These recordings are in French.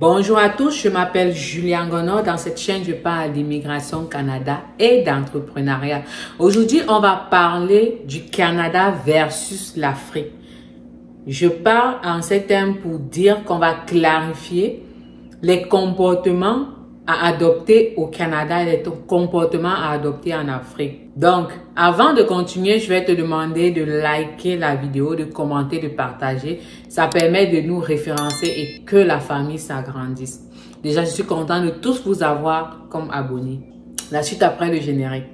Bonjour à tous, je m'appelle Julia Ngono. Dans cette chaîne, je parle d'immigration au Canada et d'entrepreneuriat. Aujourd'hui, on va parler du Canada versus l'Afrique. Je parle en ces termes pour dire qu'on va clarifier les comportements à adopter au Canada et les comportements à adopter en Afrique. Donc, avant de continuer, je vais te demander de liker la vidéo, de commenter, de partager. Ça permet de nous référencer et que la famille s'agrandisse. Déjà, je suis content de tous vous avoir comme abonnés. La suite après le générique.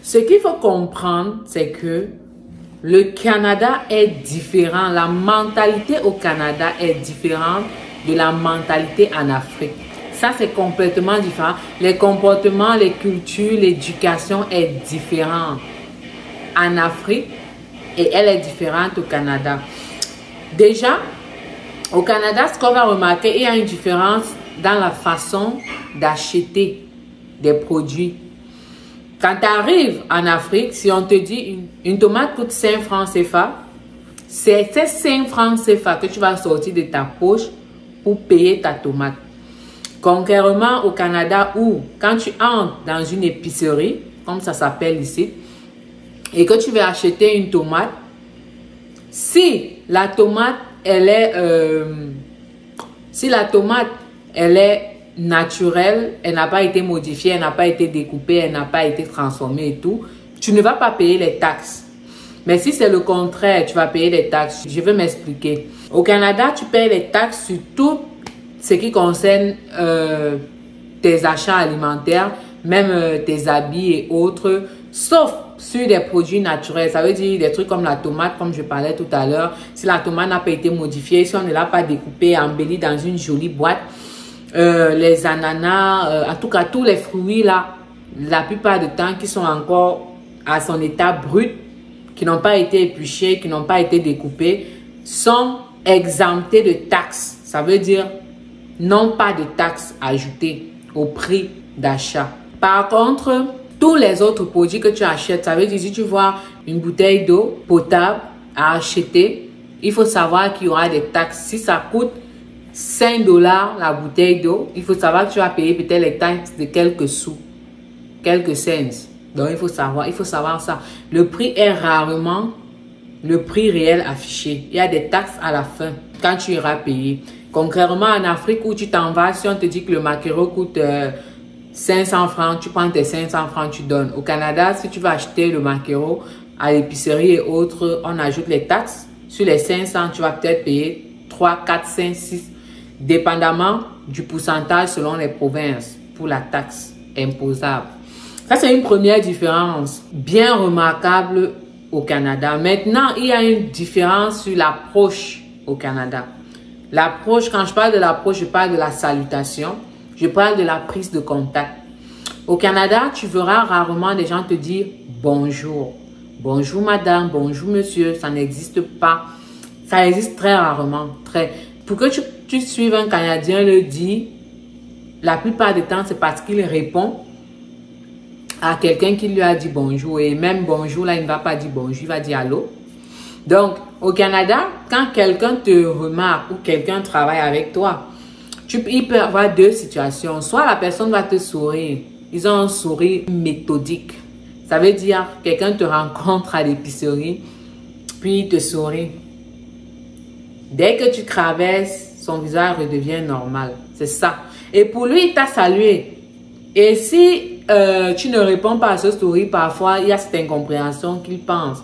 Ce qu'il faut comprendre, c'est que le Canada est différent. La mentalité au Canada est différente de la mentalité en Afrique. Ça, c'est complètement différent. Les comportements, les cultures, l'éducation est différente en Afrique et elle est différente au Canada. Déjà, au Canada, ce qu'on va remarquer, il y a une différence dans la façon d'acheter des produits. Quand tu arrives en Afrique, si on te dit une tomate coûte 5 francs CFA, c'est ces 5 francs CFA que tu vas sortir de ta poche pour payer ta tomate. Contrairement au Canada où quand tu entres dans une épicerie, comme ça s'appelle ici, et que tu veux acheter une tomate, si la tomate elle est naturelle, elle n'a pas été modifiée, elle n'a pas été découpée, elle n'a pas été transformée et tout, tu ne vas pas payer les taxes. Mais si c'est le contraire, tu vas payer les taxes. Je vais m'expliquer. Au Canada, tu payes les taxes sur tout ce qui concerne tes achats alimentaires, même tes habits et autres, sauf sur des produits naturels. Ça veut dire des trucs comme la tomate, comme je parlais tout à l'heure. Si la tomate n'a pas été modifiée, si on ne l'a pas découpée, embellie dans une jolie boîte, les ananas, en tout cas tous les fruits là, la plupart du temps qui sont encore à son état brut, qui n'ont pas été épluchés, qui n'ont pas été découpés, sont exemptés de taxes. Ça veut dire non pas de taxes ajoutées au prix d'achat. Par contre, tous les autres produits que tu achètes, ça veut dire si tu vois une bouteille d'eau potable à acheter, il faut savoir qu'il y aura des taxes. Si ça coûte 5 $ la bouteille d'eau, il faut savoir que tu vas payer peut-être les taxes de quelques sous, quelques cents. Donc, il faut savoir ça. Le prix est rarement le prix réel affiché. Il y a des taxes à la fin quand tu iras payer. Contrairement en Afrique où tu t'en vas, si on te dit que le maquereau coûte 500 francs, tu prends tes 500 francs, tu donnes. Au Canada, si tu vas acheter le maquereau à l'épicerie et autres, on ajoute les taxes. Sur les 500, tu vas peut-être payer 3, 4, 5, 6, dépendamment du pourcentage selon les provinces pour la taxe imposable. Ça, c'est une première différence bien remarquable au Canada. Maintenant, il y a une différence sur l'approche au Canada. L'approche, quand je parle de l'approche, je parle de la salutation. Je parle de la prise de contact. Au Canada, tu verras rarement des gens te dire bonjour. Bonjour madame, bonjour monsieur. Ça n'existe pas. Ça existe très rarement. Pour que tu suives un Canadien le dit, la plupart du temps, c'est parce qu'il répond à quelqu'un qui lui a dit bonjour. Et même bonjour, là, il ne va pas dire bonjour, il va dire allô. Donc, au Canada, quand quelqu'un te remarque ou quelqu'un travaille avec toi, il peut y avoir deux situations. Soit la personne va te sourire. Ils ont un sourire méthodique. Ça veut dire quelqu'un te rencontre à l'épicerie, puis il te sourit. Dès que tu traverses, son visage redevient normal. C'est ça. Et pour lui, il t'a salué. Et si tu ne réponds pas à ce sourire, parfois, il y a cette incompréhension qu'il pense.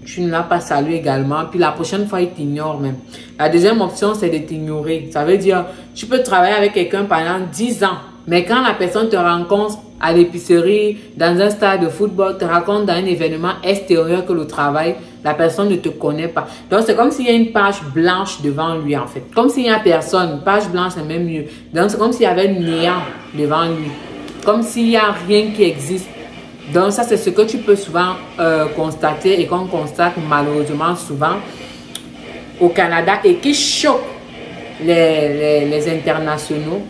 Tu ne l'as pas salué également. Puis la prochaine fois, il t'ignore même. La deuxième option, c'est de t'ignorer. Ça veut dire, tu peux travailler avec quelqu'un pendant 10 ans. Mais quand la personne te rencontre à l'épicerie, dans un stade de football, te rencontre dans un événement extérieur que le travail, la personne ne te connaît pas. Donc, c'est comme s'il y a une page blanche devant lui, en fait. Comme s'il n'y a personne. Une page blanche, c'est même mieux. Donc, c'est comme s'il y avait une néant devant lui. Comme s'il n'y a rien qui existe. Donc, ça, c'est ce que tu peux souvent constater et qu'on constate malheureusement souvent au Canada et qui choque les internationaux.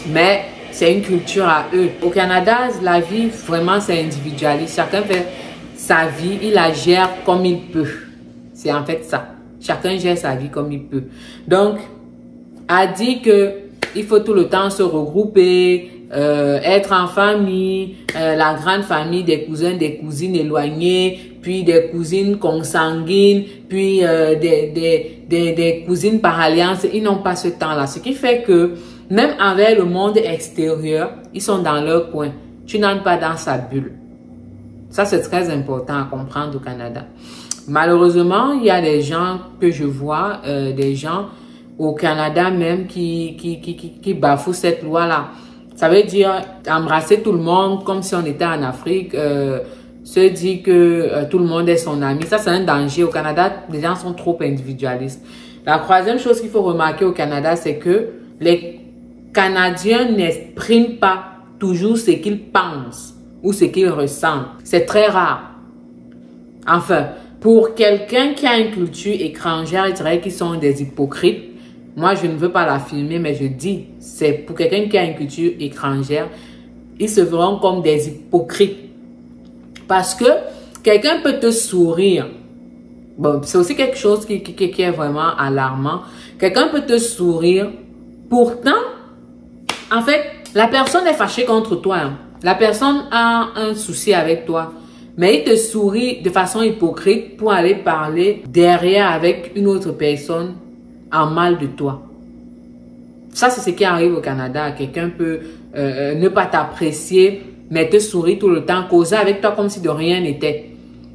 Mais c'est une culture à eux. Au Canada, la vie, vraiment, c'est individualiste. Chacun fait sa vie, il la gère comme il peut. C'est en fait ça. Chacun gère sa vie comme il peut. Donc, a dit que il faut tout le temps se regrouper, être en famille, la grande famille des cousins, des cousines éloignées, puis des cousines consanguines, puis des cousines par alliance. Ils n'ont pas ce temps-là. Ce qui fait que même avec le monde extérieur, ils sont dans leur coin. Tu n'entres pas dans sa bulle. Ça, c'est très important à comprendre au Canada. Malheureusement, il y a des gens que je vois, des gens au Canada même qui bafouent cette loi-là. Ça veut dire embrasser tout le monde comme si on était en Afrique, se dire que tout le monde est son ami. Ça, c'est un danger. Au Canada, les gens sont trop individualistes. La troisième chose qu'il faut remarquer au Canada, c'est que les Canadiens n'expriment pas toujours ce qu'ils pensent ou ce qu'ils ressentent. C'est très rare. Enfin, pour quelqu'un qui a une culture étrangère, il dirait qu'ils sont des hypocrites. Moi, je ne veux pas l'affirmer, mais je dis, c'est pour quelqu'un qui a une culture étrangère, ils se verront comme des hypocrites. Parce que quelqu'un peut te sourire. Bon, c'est aussi quelque chose qui est vraiment alarmant. Quelqu'un peut te sourire. Pourtant, en fait, la personne est fâchée contre toi. Hein. La personne a un souci avec toi. Mais il te sourit de façon hypocrite pour aller parler derrière avec une autre personne en mal de toi. Ça, c'est ce qui arrive au Canada. Quelqu'un peut ne pas t'apprécier, mais te sourire tout le temps, causer avec toi comme si de rien n'était.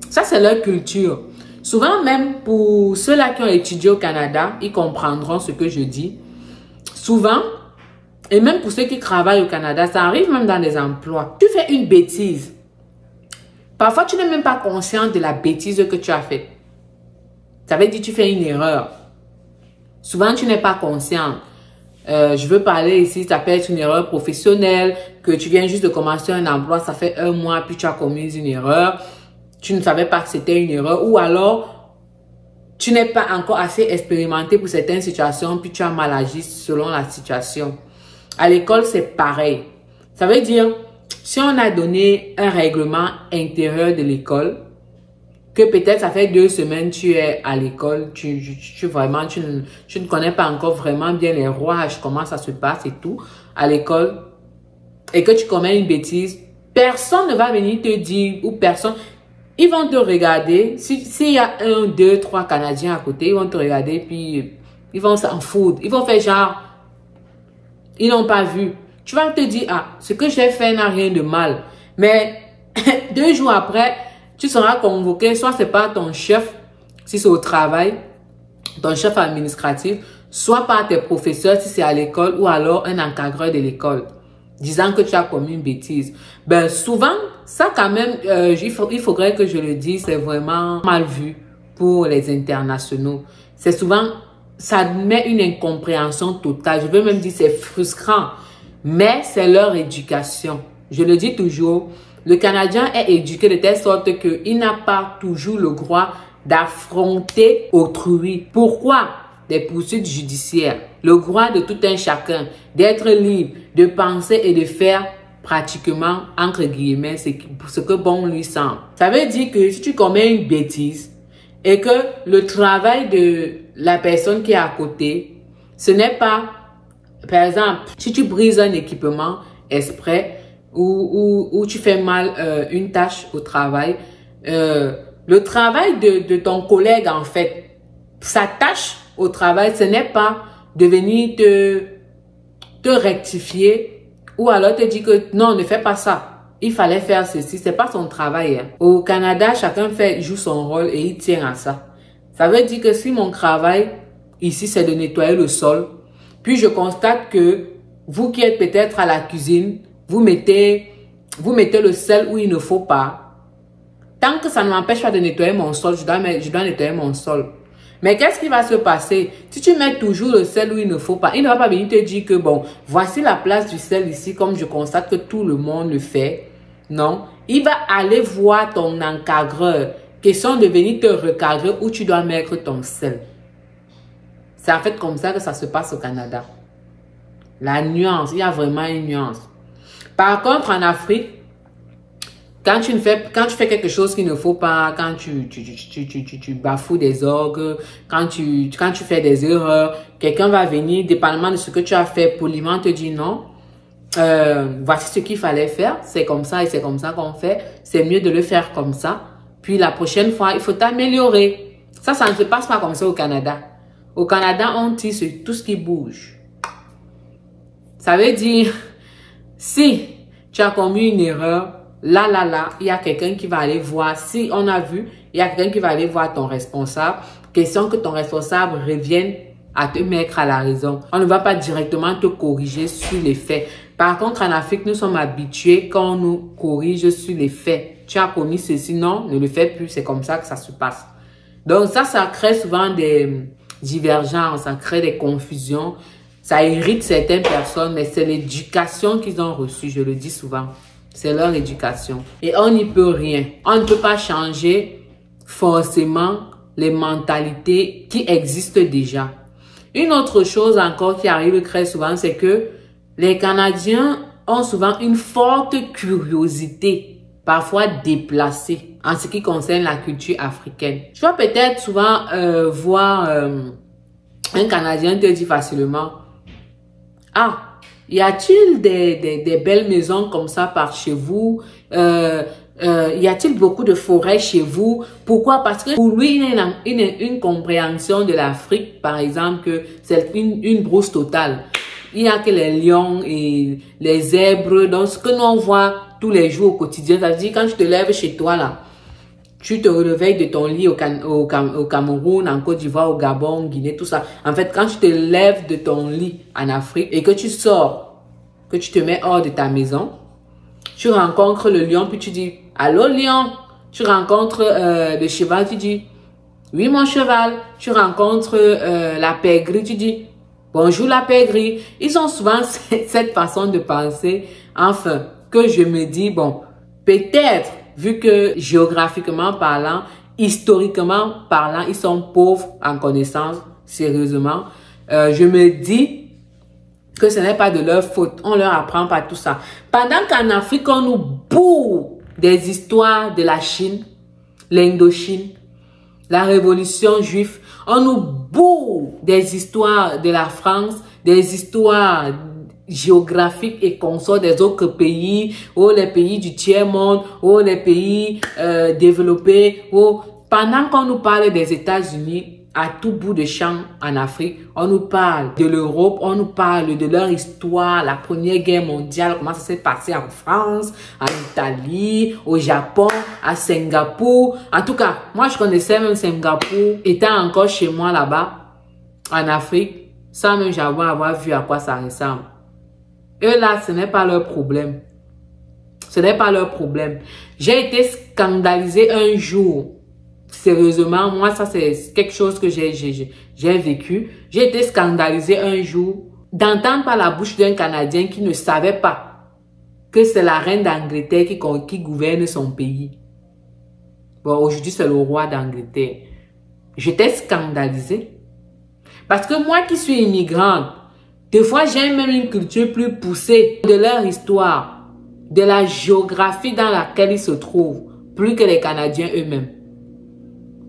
Ça, c'est leur culture. Souvent, même pour ceux-là qui ont étudié au Canada, ils comprendront ce que je dis. Souvent, et même pour ceux qui travaillent au Canada, ça arrive même dans les emplois. Tu fais une bêtise. Parfois, tu n'es même pas conscient de la bêtise que tu as faite. Ça veut dire que tu fais une erreur. Souvent, tu n'es pas conscient. Je veux parler ici, ça peut être une erreur professionnelle, que tu viens juste de commencer un emploi, ça fait 1 mois, puis tu as commis une erreur. Tu ne savais pas que c'était une erreur. Ou alors, tu n'es pas encore assez expérimenté pour certaines situations, puis tu as mal agi selon la situation. À l'école, c'est pareil. Ça veut dire, si on a donné un règlement intérieur de l'école, que peut-être ça fait 2 semaines tu es à l'école, tu ne connais pas encore vraiment bien les rouages, comment ça se passe et tout à l'école, et que tu commets une bêtise, personne ne va venir te dire, ou personne, ils vont te regarder, s'il y a 1, 2, 3 Canadiens à côté, ils vont te regarder, puis ils vont s'en foutre, ils vont faire genre, ils n'ont pas vu. Tu vas te dire, ah, ce que j'ai fait n'a rien de mal, mais 2 jours après, tu seras convoqué, soit c'est pas ton chef, si c'est au travail, ton chef administratif, soit par tes professeurs si c'est à l'école, ou alors un encadreur de l'école, disant que tu as commis une bêtise. Ben souvent, ça quand même, il faudrait que je le dise, c'est vraiment mal vu pour les internationaux. C'est souvent, ça met une incompréhension totale. Je veux même dire c'est frustrant, mais c'est leur éducation. Je le dis toujours. Le Canadien est éduqué de telle sorte qu'il n'a pas toujours le droit d'affronter autrui. Pourquoi? Des poursuites judiciaires. Le droit de tout un chacun d'être libre, de penser et de faire pratiquement, entre guillemets, ce que bon lui semble. Ça veut dire que si tu commets une bêtise et que le travail de la personne qui est à côté, ce n'est pas, par exemple, si tu brises un équipement exprès, ou tu fais mal une tâche au travail, le travail de ton collègue, en fait, sa tâche au travail, ce n'est pas de venir te rectifier ou alors te dire que non, ne fais pas ça. Il fallait faire ceci, c'est pas son travail. Hein. Au Canada, chacun joue son rôle et il tient à ça. Ça veut dire que si mon travail ici, c'est de nettoyer le sol, puis je constate que vous qui êtes peut-être à la cuisine, vous mettez le sel où il ne faut pas. Tant que ça ne m'empêche pas de nettoyer mon sol, je dois nettoyer mon sol. Mais qu'est-ce qui va se passer? Si tu mets toujours le sel où il ne faut pas, il ne va pas venir te dire que bon, voici la place du sel ici, comme je constate que tout le monde le fait. Non. Il va aller voir ton encadreur. Question de venir te recadrer où tu dois mettre ton sel. C'est en fait comme ça que ça se passe au Canada. La nuance, il y a vraiment une nuance. Par contre, en Afrique, quand tu fais quelque chose qu'il ne faut pas, quand tu bafoues des ordres, quand tu fais des erreurs, quelqu'un va venir, dépendamment de ce que tu as fait, poliment te dire non. Voici ce qu'il fallait faire, c'est comme ça et c'est comme ça qu'on fait. C'est mieux de le faire comme ça. Puis la prochaine fois, il faut t'améliorer. Ça ne se passe pas comme ça au Canada. Au Canada, on tire sur tout ce qui bouge. Ça veut dire, si tu as commis une erreur, là, il y a quelqu'un qui va aller voir. Si on a vu, il y a quelqu'un qui va aller voir ton responsable. Question que ton responsable revienne à te mettre à la raison. On ne va pas directement te corriger sur les faits. Par contre, en Afrique, nous sommes habitués quand on nous corrige sur les faits. Tu as commis ceci, non, ne le fais plus. C'est comme ça que ça se passe. Donc ça crée souvent des divergences, ça crée des confusions. Ça irrite certaines personnes, mais c'est l'éducation qu'ils ont reçue, je le dis souvent. C'est leur éducation. Et on n'y peut rien. On ne peut pas changer forcément les mentalités qui existent déjà. Une autre chose encore qui arrive très souvent, c'est que les Canadiens ont souvent une forte curiosité, parfois déplacée, en ce qui concerne la culture africaine. Tu vas peut-être souvent voir un Canadien te dire facilement, « Ah, y a-t-il des belles maisons comme ça par chez vous? Y a-t-il beaucoup de forêts chez vous? » Pourquoi? Parce que pour lui, il a une compréhension de l'Afrique, par exemple, que c'est une brousse totale. Il n'y a que les lions et les zèbres. Donc, ce que nous on voit tous les jours au quotidien, ça veut dire quand tu te lèves chez toi, là, tu te réveilles de ton lit au Cameroun, en Côte d'Ivoire, au Gabon, en Guinée, tout ça. En fait, quand tu te lèves de ton lit en Afrique et que tu sors, que tu te mets hors de ta maison, tu rencontres le lion, puis tu dis « Allô, lion ?» Tu rencontres le cheval, tu dis « Oui, mon cheval ?» Tu rencontres la pègre, tu dis « Bonjour, la pègre ?» Ils ont souvent cette façon de penser, enfin, que je me dis « Bon, peut-être, vu que géographiquement parlant, historiquement parlant, ils sont pauvres en connaissances, sérieusement, je me dis que ce n'est pas de leur faute. On leur apprend pas tout ça. Pendant qu'en Afrique, on nous bourre des histoires de la Chine, l'Indochine, la révolution juive. On nous bourre des histoires de la France, des histoires géographiques et consorts des autres pays, ou les pays du tiers-monde, ou les pays développés. Pendant qu'on nous parle des États-Unis, à tout bout de champ en Afrique, on nous parle de l'Europe, on nous parle de leur histoire, la Première Guerre mondiale, comment ça s'est passé en France, en Italie, au Japon, à Singapour. En tout cas, moi je connaissais même Singapour, étant encore chez moi là-bas, en Afrique, sans même jamais avoir vu à quoi ça ressemble. Eux là, ce n'est pas leur problème. Ce n'est pas leur problème. J'ai été scandalisée un jour. Sérieusement, moi, ça, c'est quelque chose que j'ai vécu. J'ai été scandalisée un jour d'entendre par la bouche d'un Canadien qui ne savait pas que c'est la reine d'Angleterre qui gouverne son pays. Bon, aujourd'hui, c'est le roi d'Angleterre. J'étais scandalisée. Parce que moi qui suis immigrante, des fois, j'ai même une culture plus poussée de leur histoire, de la géographie dans laquelle ils se trouvent, plus que les Canadiens eux-mêmes.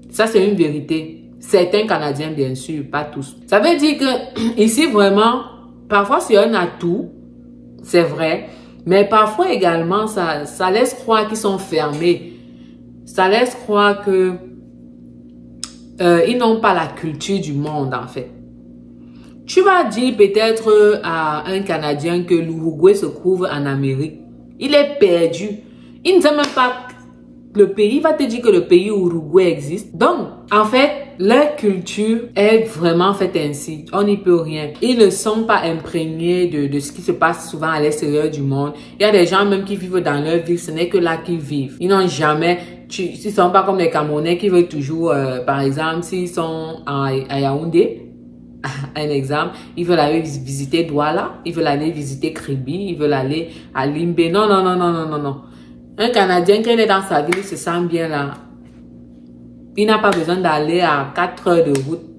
Ça, c'est une vérité. Certains Canadiens, bien sûr, pas tous. Ça veut dire que ici, vraiment, parfois, c'est un atout, c'est vrai, mais parfois également, ça laisse croire qu'ils sont fermés. Ça laisse croire que ils n'ont pas la culture du monde, en fait. Tu vas dire peut-être à un Canadien que l'Uruguay se trouve en Amérique. Il est perdu. Il ne sait même pas le pays. Il va te dire que le pays Uruguay existe. Donc, en fait, leur culture est vraiment faite ainsi. On n'y peut rien. Ils ne sont pas imprégnés de ce qui se passe souvent à l'extérieur du monde. Il y a des gens même qui vivent dans leur ville. Ce n'est que là qu'ils vivent. Ils n'ont jamais... Ils ne sont pas comme les Camerounais qui veulent toujours, par exemple, s'ils sont à Yaoundé, un exemple, ils veulent aller visiter Douala, ils veulent aller visiter Kribi, ils veulent aller à Limbe. Non, non, non, non, non, non, non. Un Canadien, quand il est dans sa ville, il se sent bien là. Il n'a pas besoin d'aller à 4 heures de route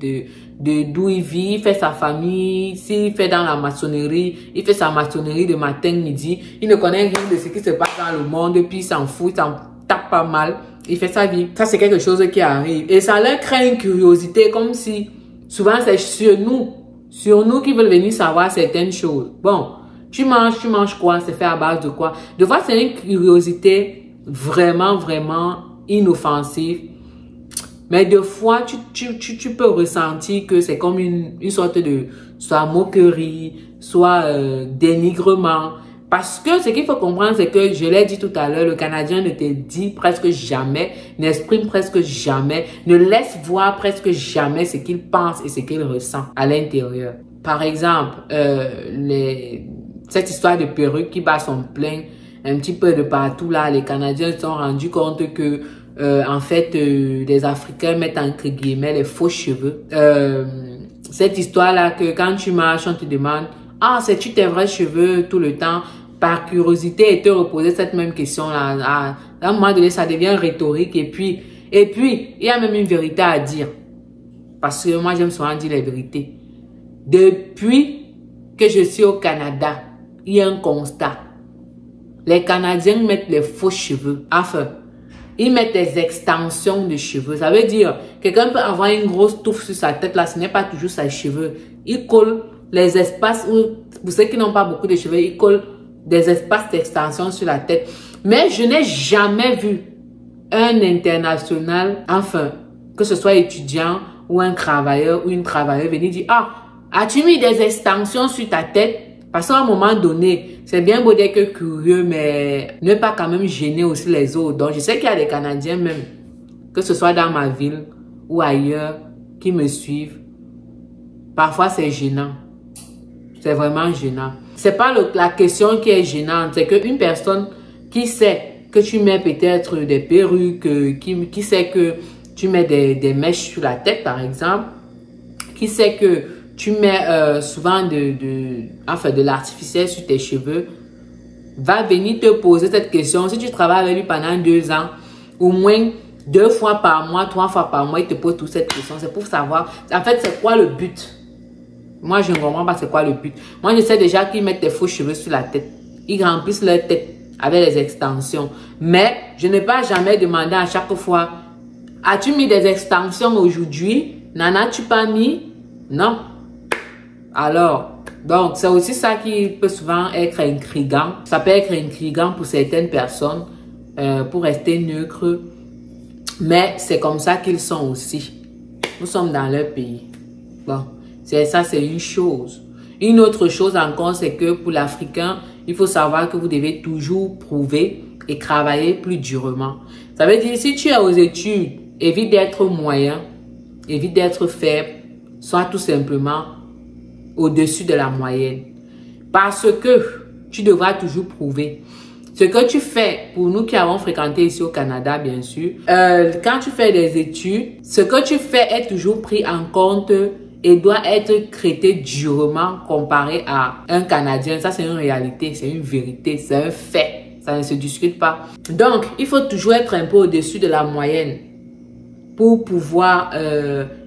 d'où il vit, il fait sa famille. S'il fait dans la maçonnerie, il fait sa maçonnerie de matin, midi. Il ne connaît rien de ce qui se passe dans le monde, puis il s'en fout, il s'en tape pas mal. Il fait sa vie. Ça, c'est quelque chose qui arrive. Et ça leur crée une curiosité, comme si, souvent, c'est sur nous qui veulent venir savoir certaines choses. Bon, tu manges quoi? C'est fait à base de quoi? De fois, c'est une curiosité vraiment, vraiment inoffensive. Mais des fois, tu peux ressentir que c'est comme une sorte de soit moquerie, soit dénigrement. Parce que ce qu'il faut comprendre, c'est que, je l'ai dit tout à l'heure, le Canadien ne te dit presque jamais, n'exprime presque jamais, ne laisse voir presque jamais ce qu'il pense et ce qu'il ressent à l'intérieur. Par exemple, cette histoire de perruque qui bat son plein un petit peu de partout là, les Canadiens se sont rendus compte que en fait, les Africains mettent entre guillemets les faux cheveux. Cette histoire-là que quand tu marches, on te demande « Ah, c'est-tu tes vrais cheveux tout le temps ?» Par curiosité et te reposer cette même question-là. À un moment donné, ça devient rhétorique. Et puis, il y a même une vérité à dire. Parce que moi, j'aime souvent dire les vérités. Depuis que je suis au Canada, il y a un constat. Les Canadiens mettent les faux cheveux. Enfin, ils mettent des extensions de cheveux. Ça veut dire, quelqu'un peut avoir une grosse touffe sur sa tête. Là, ce n'est pas toujours ses cheveux. Ils collent les espaces où, pour ceux qui n'ont pas beaucoup de cheveux, ils collent des espaces d'extension sur la tête. Mais je n'ai jamais vu un international, enfin, que ce soit étudiant ou un travailleur ou une travailleuse venir dire « Ah, as-tu mis des extensions sur ta tête ?» Parce qu'à un moment donné, c'est bien beau d'être curieux, mais ne pas quand même gêner aussi les autres. Donc, je sais qu'il y a des Canadiens même, que ce soit dans ma ville ou ailleurs, qui me suivent. Parfois, c'est gênant. C'est vraiment gênant. C'est pas la question qui est gênante, c'est qu'une personne qui sait que tu mets peut-être des perruques, qui sait que tu mets des mèches sur la tête, par exemple, qui sait que tu mets souvent de l'artificiel sur tes cheveux, va venir te poser cette question. Si tu travailles avec lui pendant 2 ans, au moins 2 fois par mois, 3 fois par mois, il te pose toute cette question. C'est pour savoir, en fait, c'est quoi le but? Moi, je ne comprends pas c'est quoi le but. Moi, je sais déjà qu'ils mettent des faux cheveux sur la tête. Ils remplissent leur tête avec les extensions. Mais je n'ai pas jamais demandé à chaque fois, as-tu mis des extensions aujourd'hui? N'en as-tu pas mis? Non. Alors, donc, c'est aussi ça qui peut souvent être intriguant. Ça peut être intriguant pour certaines personnes, pour rester neutre. Mais c'est comme ça qu'ils sont aussi. Nous sommes dans leur pays. Bon. Ça, c'est une chose. Une autre chose encore, c'est que pour l'Africain, il faut savoir que vous devez toujours prouver et travailler plus durement. Ça veut dire, si tu es aux études, évite d'être moyen, évite d'être faible, sois tout simplement au-dessus de la moyenne. Parce que tu devras toujours prouver. Ce que tu fais, pour nous qui avons fréquenté ici au Canada, bien sûr, quand tu fais des études, ce que tu fais est toujours pris en compte et doit être traité durement comparé à un Canadien. Ça, c'est une réalité, c'est une vérité, c'est un fait. Ça ne se discute pas. Donc, il faut toujours être un peu au-dessus de la moyenne pour pouvoir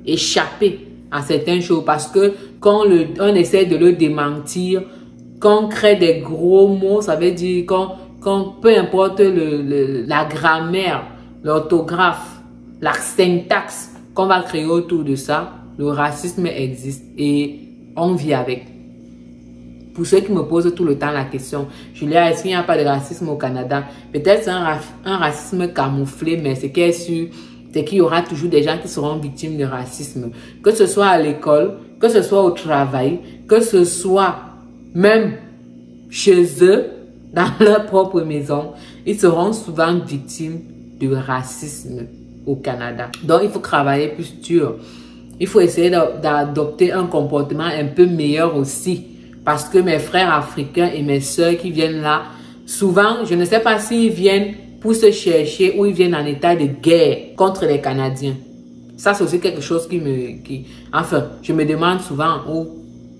échapper à certaines choses. Parce que quand on essaie de le démentir, quand on crée des gros mots, ça veut dire quand peu importe la grammaire, l'orthographe, la syntaxe qu'on va créer autour de ça, le racisme existe et on vit avec. Pour ceux qui me posent tout le temps la question, Julia, est-ce qu'il n'y a pas de racisme au Canada? Peut-être c'est un racisme camouflé, mais ce qui est sûr, c'est qu'il y aura toujours des gens qui seront victimes de racisme. Que ce soit à l'école, que ce soit au travail, que ce soit même chez eux, dans leur propre maison, ils seront souvent victimes de racisme au Canada. Donc, il faut travailler plus dur. Il faut essayer d'adopter un comportement un peu meilleur aussi. Parce que mes frères africains et mes soeurs qui viennent là, souvent, je ne sais pas s'ils viennent pour se chercher ou ils viennent en état de guerre contre les Canadiens. Ça, c'est aussi quelque chose enfin, je me demande souvent, ou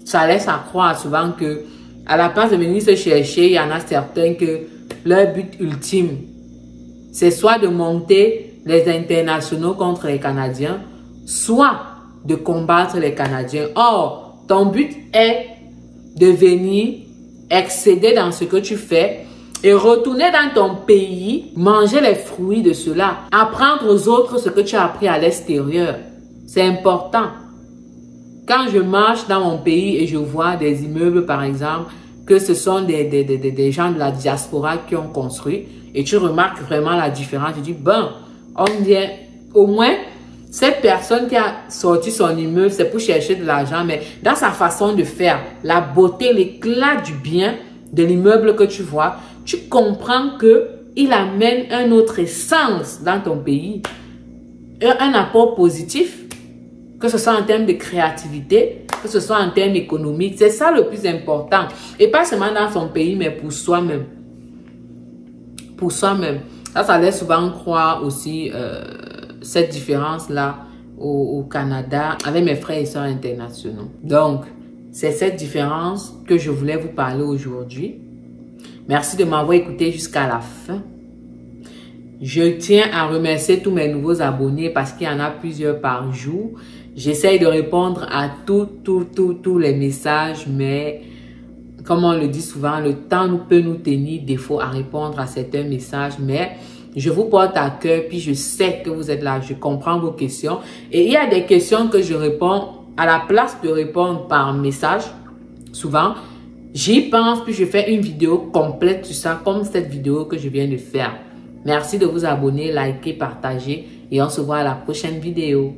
ça laisse à croire souvent que à la place de venir se chercher, il y en a certains que leur but ultime, c'est soit de monter les internationaux contre les Canadiens, soit de combattre les Canadiens. Or, ton but est de venir excéder dans ce que tu fais et retourner dans ton pays, manger les fruits de cela, apprendre aux autres ce que tu as appris à l'extérieur. C'est important. Quand je marche dans mon pays et je vois des immeubles, par exemple, que ce sont des gens de la diaspora qui ont construit, et tu remarques vraiment la différence, tu dis, bon, on vient, au moins, cette personne qui a sorti son immeuble, c'est pour chercher de l'argent, mais dans sa façon de faire, la beauté, l'éclat du bien de l'immeuble que tu vois, tu comprends qu'il amène un autre essence dans ton pays, un apport positif, que ce soit en termes de créativité, que ce soit en termes économiques. C'est ça le plus important. Et pas seulement dans son pays, mais pour soi-même. Pour soi-même. Ça laisse souvent croire aussi cette différence-là au Canada avec mes frères et sœurs internationaux. Donc, c'est cette différence que je voulais vous parler aujourd'hui. Merci de m'avoir écouté jusqu'à la fin. Je tiens à remercier tous mes nouveaux abonnés parce qu'il y en a plusieurs par jour. J'essaye de répondre à tous les messages, mais comme on le dit souvent, le temps peut nous tenir défaut à répondre à certains messages, mais je vous porte à cœur, puis je sais que vous êtes là, je comprends vos questions. Et il y a des questions que je réponds à la place de répondre par message, souvent. J'y pense, puis je fais une vidéo complète sur ça, comme cette vidéo que je viens de faire. Merci de vous abonner, liker, partager, et on se voit à la prochaine vidéo.